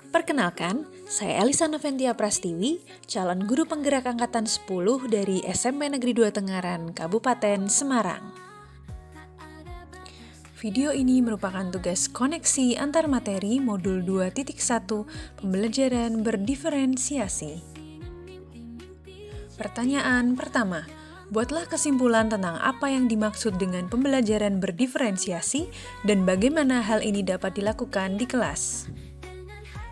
Perkenalkan, saya Elisa Noventia Prastiwi, calon guru penggerak angkatan 10 dari SMP Negeri 2 Tengaran, Kabupaten Semarang. Video ini merupakan tugas koneksi antar materi modul 2.1 pembelajaran berdiferensiasi. Pertanyaan pertama, buatlah kesimpulan tentang apa yang dimaksud dengan pembelajaran berdiferensiasi dan bagaimana hal ini dapat dilakukan di kelas.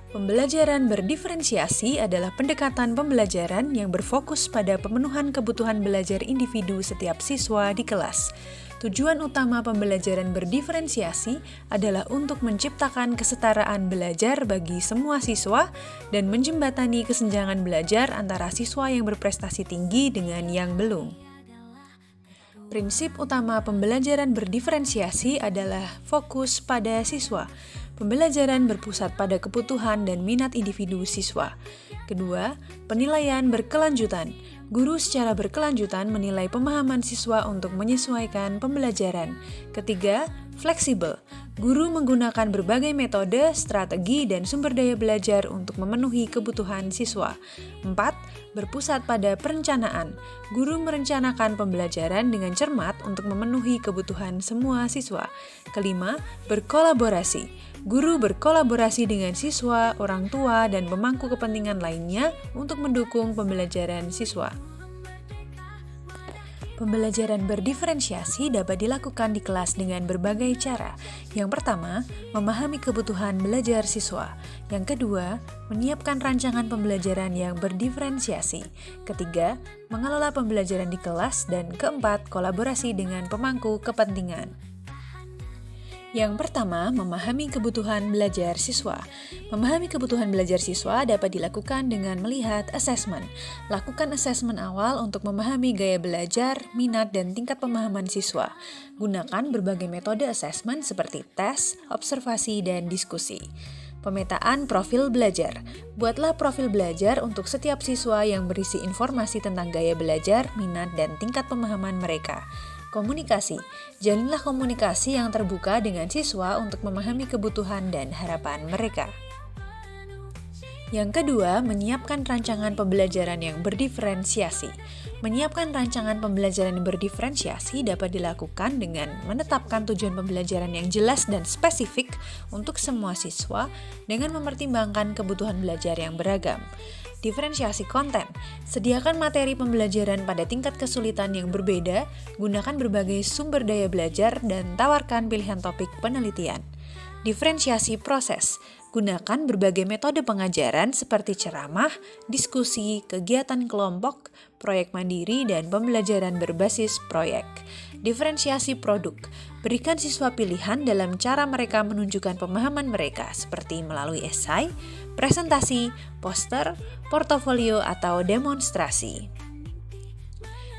Pembelajaran berdiferensiasi adalah pendekatan pembelajaran yang berfokus pada pemenuhan kebutuhan belajar individu setiap siswa di kelas. Tujuan utama pembelajaran berdiferensiasi adalah untuk menciptakan kesetaraan belajar bagi semua siswa dan menjembatani kesenjangan belajar antara siswa yang berprestasi tinggi dengan yang belum. Prinsip utama pembelajaran berdiferensiasi adalah fokus pada siswa. Pembelajaran berpusat pada kebutuhan dan minat individu siswa. Kedua, penilaian berkelanjutan. Guru secara berkelanjutan menilai pemahaman siswa untuk menyesuaikan pembelajaran. Ketiga, fleksibel. Guru menggunakan berbagai metode, strategi, dan sumber daya belajar untuk memenuhi kebutuhan siswa. 4. Berpusat pada perencanaan. Guru merencanakan pembelajaran dengan cermat untuk memenuhi kebutuhan semua siswa. Kelima, berkolaborasi. Guru berkolaborasi dengan siswa, orang tua, dan pemangku kepentingan lainnya untuk mendukung pembelajaran siswa. Pembelajaran berdiferensiasi dapat dilakukan di kelas dengan berbagai cara. Yang pertama, memahami kebutuhan belajar siswa. Yang kedua, menyiapkan rancangan pembelajaran yang berdiferensiasi. Ketiga, mengelola pembelajaran di kelas. Dan keempat, kolaborasi dengan pemangku kepentingan. Yang pertama, memahami kebutuhan belajar siswa. Memahami kebutuhan belajar siswa dapat dilakukan dengan melihat asesmen. Lakukan asesmen awal untuk memahami gaya belajar, minat, dan tingkat pemahaman siswa. Gunakan berbagai metode asesmen seperti tes, observasi, dan diskusi. Pemetaan profil belajar. Buatlah profil belajar untuk setiap siswa yang berisi informasi tentang gaya belajar, minat, dan tingkat pemahaman mereka. Komunikasi. Jalinlah komunikasi yang terbuka dengan siswa untuk memahami kebutuhan dan harapan mereka. Yang kedua, menyiapkan rancangan pembelajaran yang berdiferensiasi. Menyiapkan rancangan pembelajaran yang berdiferensiasi dapat dilakukan dengan menetapkan tujuan pembelajaran yang jelas dan spesifik untuk semua siswa dengan mempertimbangkan kebutuhan belajar yang beragam. Diferensiasi konten. Sediakan materi pembelajaran pada tingkat kesulitan yang berbeda, gunakan berbagai sumber daya belajar, dan tawarkan pilihan topik penelitian. Diferensiasi proses. Gunakan berbagai metode pengajaran seperti ceramah, diskusi, kegiatan kelompok, proyek mandiri, dan pembelajaran berbasis proyek. Diferensiasi produk. Berikan siswa pilihan dalam cara mereka menunjukkan pemahaman mereka, seperti melalui esai, presentasi, poster, portofolio, atau demonstrasi.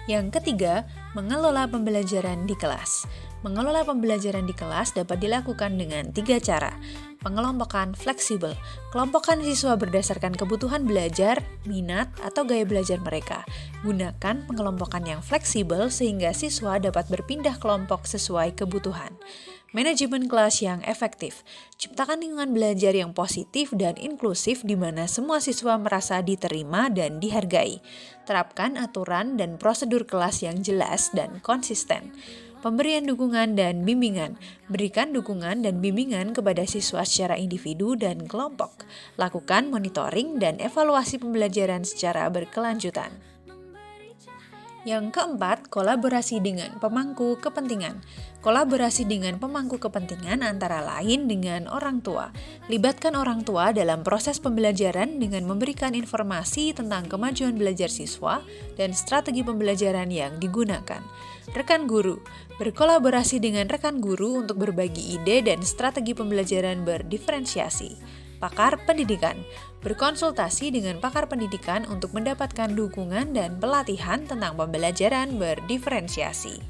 Yang ketiga, mengelola pembelajaran di kelas. Mengelola pembelajaran di kelas dapat dilakukan dengan 3 cara. Pengelompokan fleksibel. Kelompokkan siswa berdasarkan kebutuhan belajar, minat, atau gaya belajar mereka. Gunakan pengelompokan yang fleksibel sehingga siswa dapat berpindah kelompok sesuai kebutuhan. Manajemen kelas yang efektif. Ciptakan lingkungan belajar yang positif dan inklusif di mana semua siswa merasa diterima dan dihargai. Terapkan aturan dan prosedur kelas yang jelas dan konsisten. Pemberian dukungan dan bimbingan. Berikan dukungan dan bimbingan kepada siswa secara individu dan kelompok. Lakukan monitoring dan evaluasi pembelajaran secara berkelanjutan. Yang keempat, kolaborasi dengan pemangku kepentingan. Kolaborasi dengan pemangku kepentingan antara lain dengan orang tua. Libatkan orang tua dalam proses pembelajaran dengan memberikan informasi tentang kemajuan belajar siswa dan strategi pembelajaran yang digunakan. Rekan guru. Berkolaborasi dengan rekan guru untuk berbagi ide dan strategi pembelajaran berdiferensiasi. Pakar pendidikan. Berkonsultasi dengan pakar pendidikan untuk mendapatkan dukungan dan pelatihan tentang pembelajaran berdiferensiasi.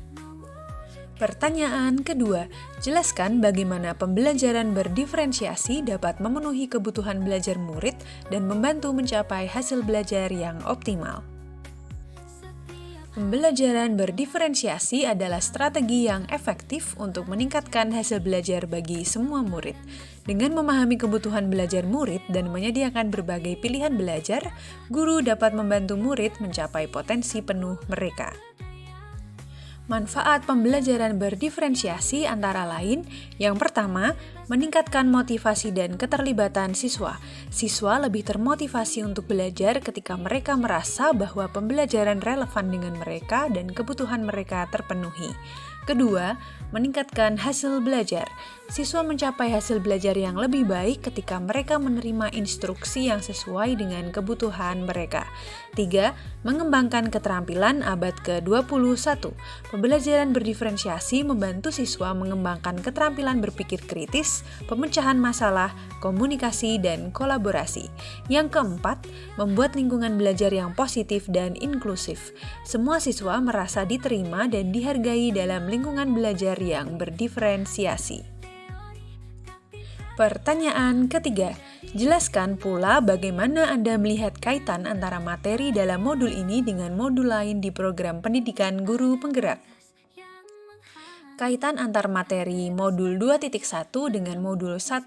Pertanyaan kedua, jelaskan bagaimana pembelajaran berdiferensiasi dapat memenuhi kebutuhan belajar murid dan membantu mencapai hasil belajar yang optimal. Pembelajaran berdiferensiasi adalah strategi yang efektif untuk meningkatkan hasil belajar bagi semua murid. Dengan memahami kebutuhan belajar murid dan menyediakan berbagai pilihan belajar, guru dapat membantu murid mencapai potensi penuh mereka. Manfaat pembelajaran berdiferensiasi antara lain, yang pertama, meningkatkan motivasi dan keterlibatan siswa. Siswa lebih termotivasi untuk belajar ketika mereka merasa bahwa pembelajaran relevan dengan mereka dan kebutuhan mereka terpenuhi. Kedua, meningkatkan hasil belajar. Siswa mencapai hasil belajar yang lebih baik ketika mereka menerima instruksi yang sesuai dengan kebutuhan mereka. Tiga, mengembangkan keterampilan abad ke-21. Pembelajaran berdiferensiasi membantu siswa mengembangkan keterampilan berpikir kritis, pemecahan masalah, komunikasi, dan kolaborasi. Yang keempat, membuat lingkungan belajar yang positif dan inklusif. Semua siswa merasa diterima dan dihargai dalam lingkungan belajar yang berdiferensiasi. Pertanyaan ketiga, jelaskan pula bagaimana Anda melihat kaitan antara materi dalam modul ini dengan modul lain di program pendidikan guru penggerak. Kaitan antar materi modul 2.1 dengan modul 1.1.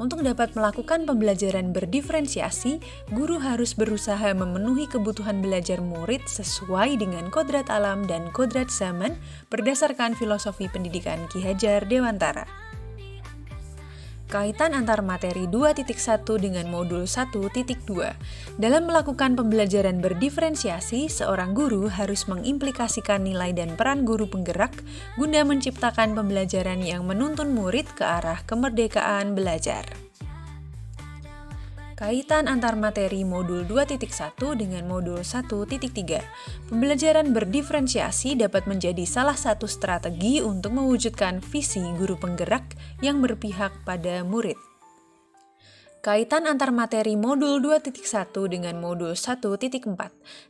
Untuk dapat melakukan pembelajaran berdiferensiasi, guru harus berusaha memenuhi kebutuhan belajar murid sesuai dengan kodrat alam dan kodrat zaman berdasarkan filosofi pendidikan Ki Hajar Dewantara. Kaitan antar materi 2.1 dengan modul 1.2. Dalam melakukan pembelajaran berdiferensiasi, seorang guru harus mengimplikasikan nilai dan peran guru penggerak guna menciptakan pembelajaran yang menuntun murid ke arah kemerdekaan belajar. Kaitan antar materi modul 2.1 dengan modul 1.3. Pembelajaran berdiferensiasi dapat menjadi salah satu strategi untuk mewujudkan visi guru penggerak yang berpihak pada murid. Kaitan antar materi modul 2.1 dengan modul 1.4.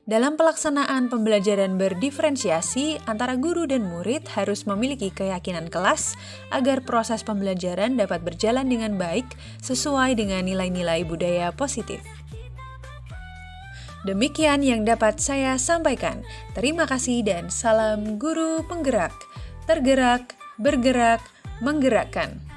Dalam pelaksanaan pembelajaran berdiferensiasi, antara guru dan murid harus memiliki keyakinan kelas agar proses pembelajaran dapat berjalan dengan baik sesuai dengan nilai-nilai budaya positif. Demikian yang dapat saya sampaikan. Terima kasih dan salam guru penggerak. Tergerak, bergerak, menggerakkan.